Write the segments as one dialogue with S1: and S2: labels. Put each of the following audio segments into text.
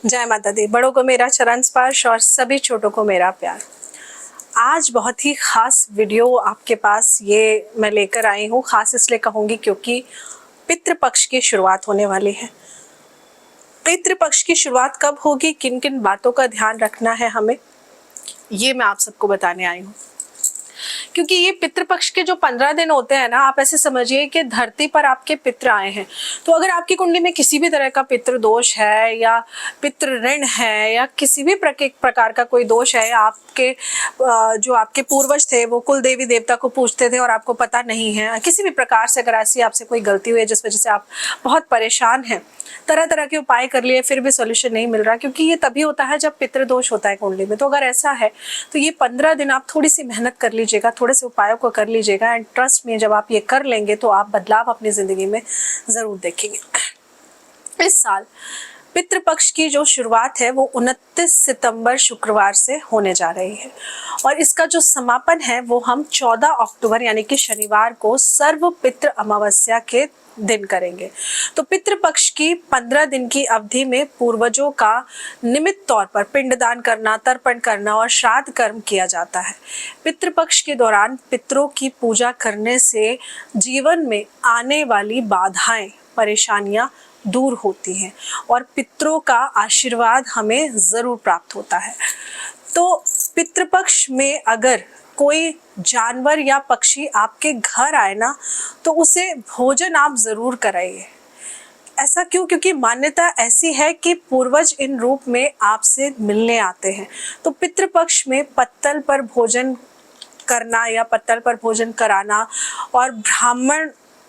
S1: जय माता दी। बड़ों को मेरा चरण स्पर्श और सभी छोटों को मेरा प्यार। आज बहुत ही खास वीडियो आपके पास ये मैं लेकर आई हूँ। खास इसलिए कहूँगी क्योंकि पितृपक्ष की शुरुआत होने वाली है। पितृपक्ष की शुरुआत कब होगी, किन किन बातों का ध्यान रखना है हमें, ये मैं आप सबको बताने आई हूँ। क्योंकि ये पितृपक्ष के जो 15 दिन होते हैं ना, आप ऐसे समझिए कि धरती पर आपके पितृ आए हैं। तो अगर आपकी कुंडली में किसी भी तरह का पितृ दोष है या पितृ ऋण है या किसी भी प्रकार का कोई दोष है, आपके जो आपके पूर्वज थे वो कुल देवी देवता को पूजते थे और आपको पता नहीं है, किसी भी प्रकार से अगर ऐसी आपसे कोई गलती हुई है जिस वजह से आप बहुत परेशान हैं, तरह तरह के उपाय कर लिए फिर भी सॉल्यूशन नहीं मिल रहा, क्योंकि ये तभी होता है जब पितृदोष होता है कुंडली में। तो अगर ऐसा है तो ये 15 दिन आप थोड़ी सी मेहनत कर लीजिएगा, थोड़े से उपायों को कर लीजिएगा, एंड ट्रस्ट में जब आप ये कर लेंगे तो आप बदलाव अपनी जिंदगी में जरूर देखेंगे। इस साल पितृपक्ष की जो शुरुआत है वो 29 सितंबर शुक्रवार से होने जा रही है और इसका जो समापन है वो हम 14 अक्टूबर यानी कि शनिवार को सर्व पितृ अमावस्या के दिन करेंगे। तो पितृपक्ष की 15 दिन की अवधि में पूर्वजों का निमित्त तौर पर पिंडदान करना, तर्पण करना और श्राद्ध कर्म किया जाता है। पितृपक्ष के दौरान पितरों की पूजा करने से जीवन में आने वाली बाधाएं, परेशानियां दूर होती हैं और पितरों का आशीर्वाद हमें जरूर प्राप्त होता है। तो पितृपक्ष में अगर कोई जानवर या पक्षी आपके घर आए ना, तो उसे भोजन आप जरूर कराइए। ऐसा क्यों? क्योंकि मान्यता ऐसी है कि पूर्वज इन रूप में आपसे मिलने आते हैं। तो पितृपक्ष में पत्तल पर भोजन करना या पत्तल पर भोजन कराना और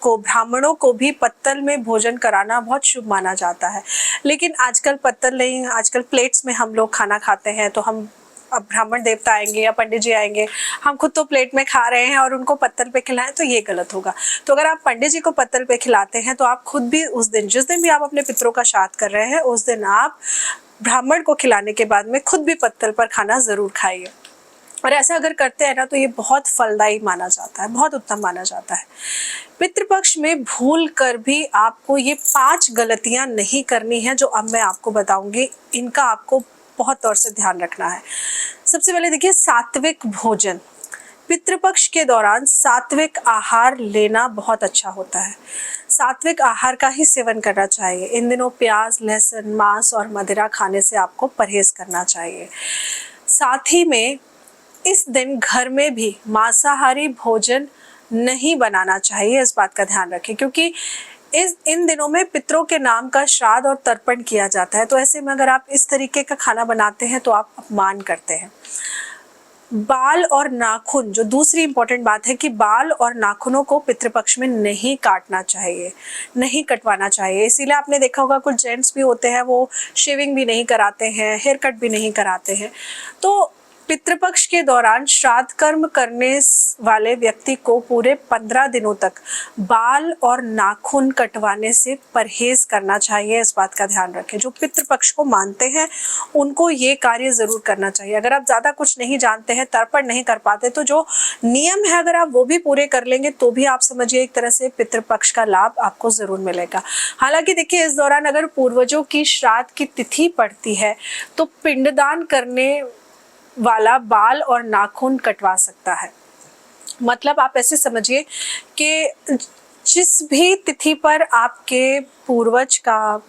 S1: ब्राह्मणों को भी पत्तल में भोजन कराना बहुत शुभ माना जाता है। लेकिन आजकल पत्तल नहीं, आजकल प्लेट्स में हम लोग खाना खाते हैं। तो हम अब ब्राह्मण देवता आएंगे या पंडित जी आएंगे, हम खुद तो प्लेट में खा रहे हैं और उनको पत्तल पे खिलाएं तो ये गलत होगा। तो अगर आप पंडित जी को पत्तल पे खिलाते हैं तो आप खुद भी उस दिन, जिस दिन भी आप अपने पितरों का श्राद्ध कर रहे हैं, उस दिन आप ब्राह्मण को खिलाने के बाद में खुद भी पत्तल पर खाना जरूर खाइए। और ऐसा अगर करते हैं ना तो ये बहुत फलदायी माना जाता है, बहुत उत्तम माना जाता है। पितृपक्ष में भूल कर भी आपको ये 5 गलतियां नहीं करनी है जो अब मैं आपको बताऊंगी। इनका आपको बहुत तौर से ध्यान रखना है। सबसे पहले देखिए, सात्विक भोजन। पितृपक्ष के दौरान सात्विक आहार लेना बहुत अच्छा होता है। सात्विक आहार का ही सेवन करना चाहिए। इन दिनों प्याज, लहसुन, मांस और मदिरा खाने से आपको परहेज करना चाहिए। साथ ही में इस दिन घर में भी मांसाहारी भोजन नहीं बनाना चाहिए, इस बात का ध्यान रखें, क्योंकि इन दिनों में पितरों के नाम का श्राद्ध और तर्पण किया जाता है। तो ऐसे में अगर आप इस तरीके का खाना बनाते हैं तो आप अपमान करते हैं। बाल और नाखून, जो दूसरी इंपॉर्टेंट बात है कि बाल और नाखूनों को पितृपक्ष में नहीं काटना चाहिए, नहीं कटवाना चाहिए। इसीलिए आपने देखा होगा कुछ जेंट्स भी होते हैं वो शेविंग भी नहीं कराते हैं, हेयर कट भी नहीं कराते हैं। तो पितृपक्ष के दौरान श्राद्ध कर्म करने वाले व्यक्ति को पूरे 15 दिनों तक बाल और नाखून कटवाने से परहेज करना चाहिए, इस बात का ध्यान रखें। जो पितृपक्ष को मानते हैं उनको ये कार्य जरूर करना चाहिए। अगर आप ज्यादा कुछ नहीं जानते हैं, तर्पण नहीं कर पाते, तो जो नियम है अगर आप वो भी पूरे कर लेंगे तो भी आप समझिए एक तरह से पितृपक्ष का लाभ आपको जरूर मिलेगा। हालांकि देखिए, इस दौरान अगर पूर्वजों की श्राद्ध की तिथि पड़ती है तो पिंडदान करने वाला बाल और नाखून कटवा सकता है। मतलब आप ऐसे समझिए कि जिस भी तिथि पर आपके पूर्वज का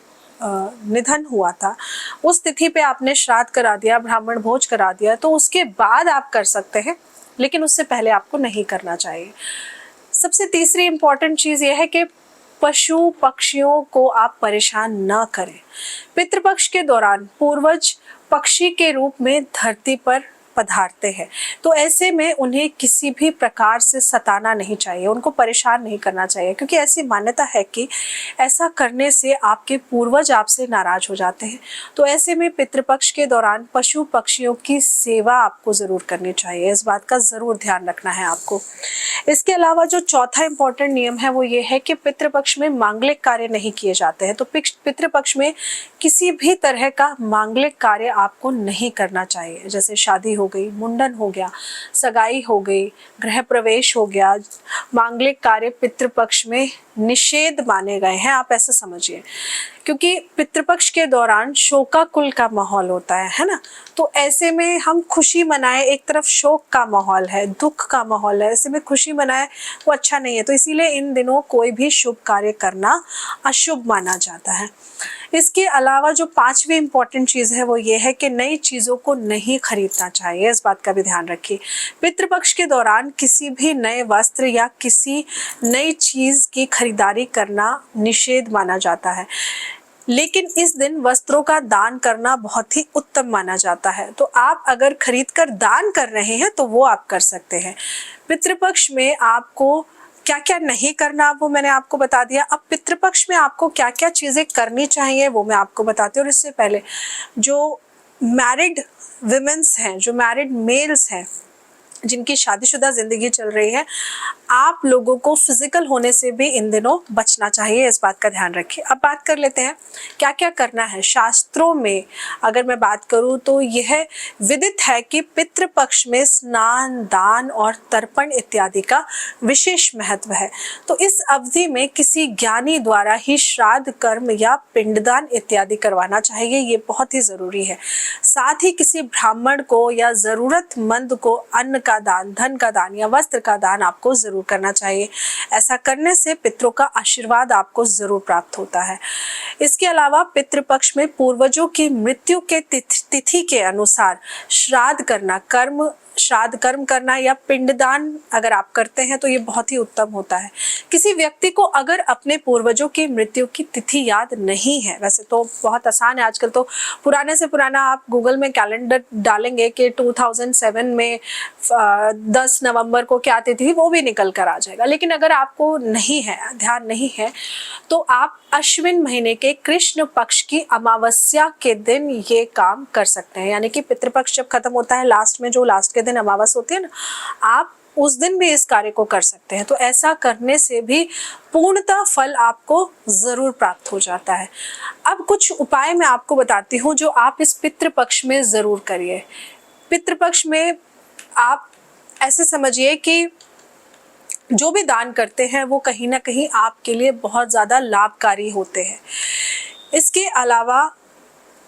S1: निधन हुआ था, उस तिथि पे आपने श्राद्ध करा दिया, ब्राह्मण भोज करा दिया, तो उसके बाद आप कर सकते हैं, लेकिन उससे पहले आपको नहीं करना चाहिए। सबसे तीसरी इंपॉर्टेंट चीज ये है कि पशु पक्षियों को आप परेशान न करें। पितृपक्ष के दौरान पूर्वज पक्षी के रूप में धरती पर पधारते हैं, तो ऐसे में उन्हें किसी भी प्रकार से सताना नहीं चाहिए, उनको परेशान नहीं करना चाहिए, क्योंकि ऐसी मान्यता है कि ऐसा करने से आपके पूर्वज आपसे नाराज हो जाते हैं। तो ऐसे में पितृपक्ष के दौरान पशु पक्षियों की सेवा आपको जरूर करनी चाहिए, इस बात का जरूर ध्यान रखना है आपको। इसके अलावा जो चौथा इंपॉर्टेंट नियम है वो ये है कि पितृपक्ष में मांगलिक कार्य नहीं किए जाते हैं। तो पितृपक्ष में किसी भी तरह का मांगलिक कार्य आपको नहीं करना चाहिए, जैसे शादी हो गई, मुंडन हो गया, सगाई हो गई, गृह प्रवेश हो गया। मांगलिक कार्य पितृपक्ष में निषेध माने गए हैं, आप ऐसा समझिए, क्योंकि पितृपक्ष के दौरान शोकाकुल का माहौल होता है ना। तो ऐसे में हम खुशी मनाएं, एक तरफ शोक का माहौल है, दुख का माहौल है, ऐसे में खुशी मनाएं वो अच्छा नहीं है। तो इसीलिए इन दिनों कोई भी शुभ कार्य करना अशुभ माना जाता है। इसके अलावा जो पांचवी इंपॉर्टेंट चीज़ है वो ये है कि नई चीज़ों को नहीं खरीदना चाहिए, इस बात का भी ध्यान रखिए। पितृपक्ष के दौरान किसी भी नए वस्त्र या किसी नई चीज़ की खरीदारी करना निषेध माना जाता है, लेकिन इस दिन वस्त्रों का दान करना बहुत ही उत्तम माना जाता है। तो आप अगर खरीद कर दान कर रहे हैं तो वो आप कर सकते हैं। पितृपक्ष में आपको क्या क्या नहीं करना वो मैंने आपको बता दिया। अब पितृपक्ष में आपको क्या क्या चीज़ें करनी चाहिए वो मैं आपको बताती हूँ। और इससे पहले जो मैरिड विमेंस हैं, जो मैरिड मेल्स हैं, जिनकी शादीशुदा ज़िंदगी चल रही है, आप लोगों को फिजिकल होने से भी इन दिनों बचना चाहिए, इस बात का ध्यान रखिए। अब बात कर लेते हैं क्या क्या करना है। शास्त्रों में अगर मैं बात करूं तो यह विदित है कि पितृपक्ष में स्नान, दान और तर्पण इत्यादि का विशेष महत्व है। तो इस अवधि में किसी ज्ञानी द्वारा ही श्राद्ध कर्म या पिंडदान इत्यादि करवाना चाहिए, ये बहुत ही ज़रूरी है। साथ ही किसी ब्राह्मण को या ज़रूरतमंद को अन्न का दान, धन का दान या वस्त्र का दान आपको जरूर करना चाहिए। ऐसा करने से पितरों का आशीर्वाद आपको जरूर प्राप्त होता है। इसके अलावा पितृपक्ष में पूर्वजों की मृत्यु के तिथि के अनुसार श्राद्ध कर्म करना या पिंडदान अगर आप करते हैं तो ये बहुत ही उत्तम होता है। किसी व्यक्ति को अगर अपने पूर्वजों की मृत्यु की तिथि याद नहीं है, वैसे तो बहुत आसान है, आजकल तो पुराने से पुराना आप गूगल में कैलेंडर डालेंगे कि 2007 में 10 नवंबर को क्या तिथि थी, वो भी निकल कर आ जाएगा। लेकिन अगर आपको नहीं है, ध्यान नहीं है, तो आप अश्विन महीने के कृष्ण पक्ष की अमावस्या के दिन ये काम कर सकते हैं। यानी कि पितृपक्ष जब खत्म होता है, लास्ट में जो लास्ट के दिन अमावस होती है ना, आप उस दिन भी इस कार्य को कर सकते हैं। तो ऐसा करने से भी पूर्णतः फल आपको जरूर प्राप्त हो जाता है। अब कुछ उपाय मैं आपको बताती हूँ जो आप इस पितृपक्ष में जरूर करिए। पितृपक्ष में आप ऐसे समझिए कि जो भी दान करते हैं वो कहीं ना कहीं आपके लिए बहुत ज़्यादा लाभकारी होते हैं। इसके अलावा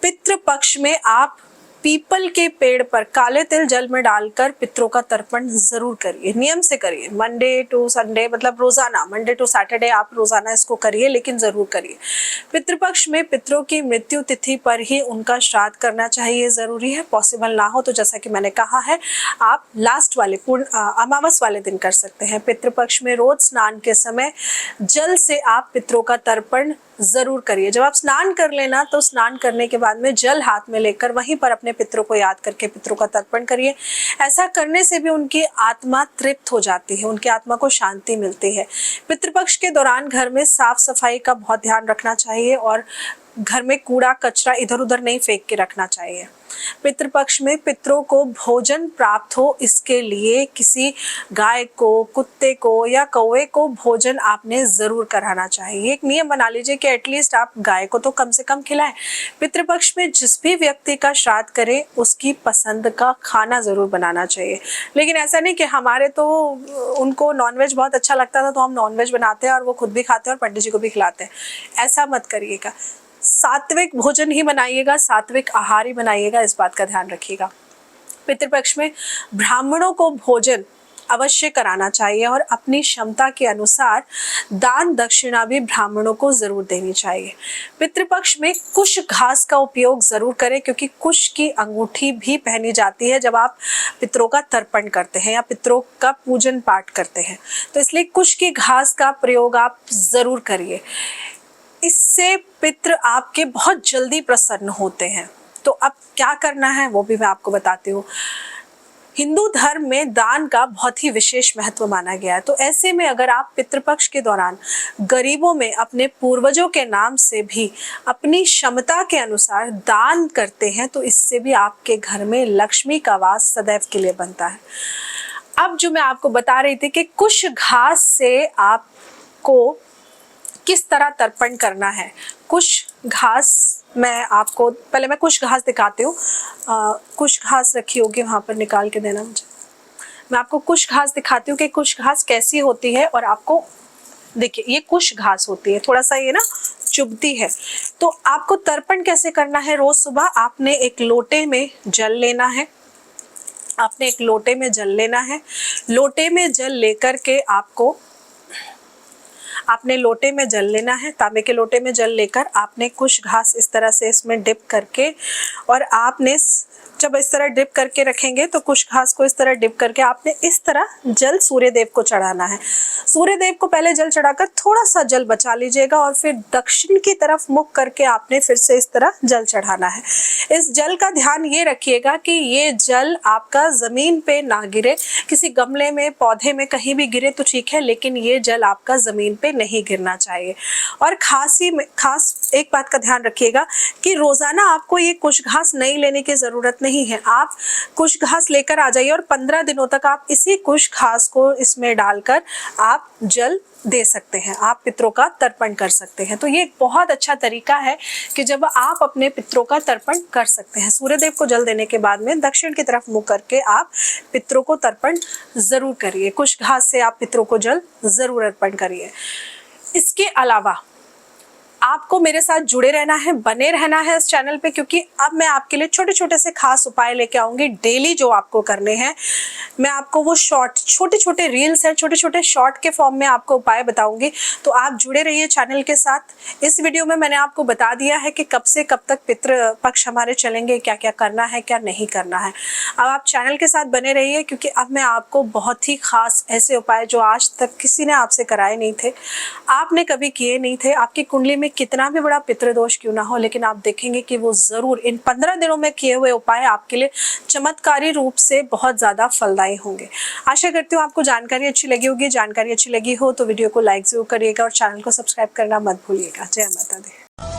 S1: पितृपक्ष में आप पीपल के पेड़ पर काले तिल जल में डालकर पितरों का तर्पण जरूर करिए, नियम से करिए। मंडे टू संडे, मतलब रोजाना, मंडे टू सैटरडे आप रोजाना इसको करिए, लेकिन जरूर करिए। पितृपक्ष में पितरों की मृत्यु तिथि पर ही उनका श्राद्ध करना चाहिए, जरूरी है। पॉसिबल ना हो तो जैसा कि मैंने कहा है, आप लास्ट वाले अमावस वाले दिन कर सकते हैं। पितृपक्ष में रोज स्नान के समय जल से आप पितरों का तर्पण जरूर करिए। जब आप स्नान कर लेना तो स्नान करने के बाद में जल हाथ में लेकर वहीं पर अपने पितरों को याद करके पितरों का तर्पण करिए। ऐसा करने से भी उनकी आत्मा तृप्त हो जाती है, उनकी आत्मा को शांति मिलती है। पितृपक्ष के दौरान घर में साफ सफाई का बहुत ध्यान रखना चाहिए और घर में कूड़ा कचरा इधर उधर नहीं फेंक के रखना चाहिए। पितृपक्ष में पितरों को भोजन प्राप्त हो, इसके लिए किसी गाय को, कुत्ते को या कौवे को भोजन आपने जरूर कराना चाहिए। एक नियम बना लीजिए कि एटलीस्ट आप गाय को तो कम से कम खिलाएं। पितृपक्ष में जिस भी व्यक्ति का श्राद्ध करें उसकी पसंद का खाना जरूर बनाना चाहिए। लेकिन ऐसा नहीं कि हमारे तो उनको नॉनवेज बहुत अच्छा लगता था तो हम नॉनवेज बनाते हैं और वो खुद भी खाते हैं और पंडित जी को भी खिलाते हैं, ऐसा मत करिएगा। सात्विक भोजन ही बनाइएगा, सात्विक आहार ही बनाइएगा, इस बात का ध्यान रखिएगा। पितृपक्ष में ब्राह्मणों को भोजन अवश्य कराना चाहिए और अपनी क्षमता के अनुसार दान दक्षिणा भी ब्राह्मणों को जरूर देनी चाहिए। पितृपक्ष में कुश घास का उपयोग जरूर करें, क्योंकि कुश की अंगूठी भी पहनी जाती है जब आप पितरों का तर्पण करते हैं या पितरों का पूजन पाठ करते हैं। तो इसलिए कुश की घास का प्रयोग आप जरूर करिए। इससे पितृ आपके बहुत जल्दी प्रसन्न होते हैं। तो अब क्या करना है वो भी मैं आपको बताती हूँ। हिंदू धर्म में दान का बहुत ही विशेष महत्व माना गया है। तो ऐसे में अगर आप पितृपक्ष के दौरान गरीबों में अपने पूर्वजों के नाम से भी अपनी क्षमता के अनुसार दान करते हैं तो इससे भी आपके घर में लक्ष्मी का वास सदैव के लिए बनता है। अब जो मैं आपको बता रही थी कि कुश घास से आपको किस तरह तर्पण करना है। कुश घास मैं आपको पहले मैं कुश घास दिखाती हूँ। कुश घास रखी होगी वहाँ पर, निकाल के देना मुझे। मैं आपको कुश घास दिखाती हूँ कि कुश घास कैसी होती है। और आपको देखिए, ये कुश घास होती है, थोड़ा सा ये ना चुभती है। तो आपको तर्पण कैसे करना है, रोज सुबह आपने एक लोटे में जल लेना है। आपने एक लोटे में जल लेना है। लोटे में जल लेकर के आपने लोटे में जल लेना है। तांबे के लोटे में जल लेकर आपने कुछ घास इस तरह से इसमें डिप करके, और आपने जब इस तरह डिप करके रखेंगे तो कुछ घास को इस तरह डिप करके आपने इस तरह जल सूर्य देव को चढ़ाना है। सूर्य देव को पहले जल चढ़ाकर थोड़ा सा जल बचा लीजिएगा और फिर दक्षिण की तरफ मुख करके आपने फिर से इस तरह जल चढ़ाना है। इस जल का ध्यान ये रखिएगा कि ये जल आपका जमीन पे ना गिरे। किसी गमले में, पौधे में कहीं भी गिरे तो ठीक है, लेकिन ये जल आपका जमीन पे नहीं गिरना चाहिए। और खास एक बात का ध्यान रखिएगा कि रोजाना आपको ये कुश घास नहीं लेने की जरूरत नहीं है। आप कुश घास लेकर आ जाइए और 15 दिनों तक आप इसी कुश घास को इसमें डालकर आप जल दे सकते हैं, आप पितरों का तर्पण कर सकते हैं। तो ये एक बहुत अच्छा तरीका है कि जब आप अपने पितरों का तर्पण कर सकते हैं। सूर्यदेव को जल देने के बाद में दक्षिण की तरफ मुंह करके आप पितरों को तर्पण जरूर करिए। कुश घास से आप पितरों को जल जरूर अर्पण करिए। इसके अलावा आपको मेरे साथ जुड़े रहना है, बने रहना है इस चैनल पे, क्योंकि अब मैं आपके लिए छोटे छोटे से खास उपाय लेके आऊंगी डेली जो आपको करने हैं। मैं आपको वो छोटे छोटे रील्स हैं, छोटे छोटे शॉर्ट के फॉर्म में आपको उपाय बताऊंगी। तो आप जुड़े रहिए चैनल के साथ। इस वीडियो में मैंने आपको बता दिया है कि कब से कब तक पितृ पक्ष हमारे चलेंगे, क्या क्या करना है, क्या नहीं करना है। अब आप चैनल के साथ बने रहिए, क्योंकि अब मैं आपको बहुत ही खास ऐसे उपाय जो आज तक किसी ने आपसे कराए नहीं थे, आपने कभी किए नहीं थे, आपकी कुंडली में कितना भी बड़ा पितृदोष क्यों ना हो, लेकिन आप देखेंगे कि वो जरूर इन 15 दिनों में किए हुए उपाय आपके लिए चमत्कारी रूप से बहुत ज्यादा फलदायी होंगे। आशा करती हूँ आपको जानकारी अच्छी लगी होगी। जानकारी अच्छी लगी हो तो वीडियो को लाइक जरूर करिएगा और चैनल को सब्सक्राइब करना मत भूलिएगा। जय माता दी।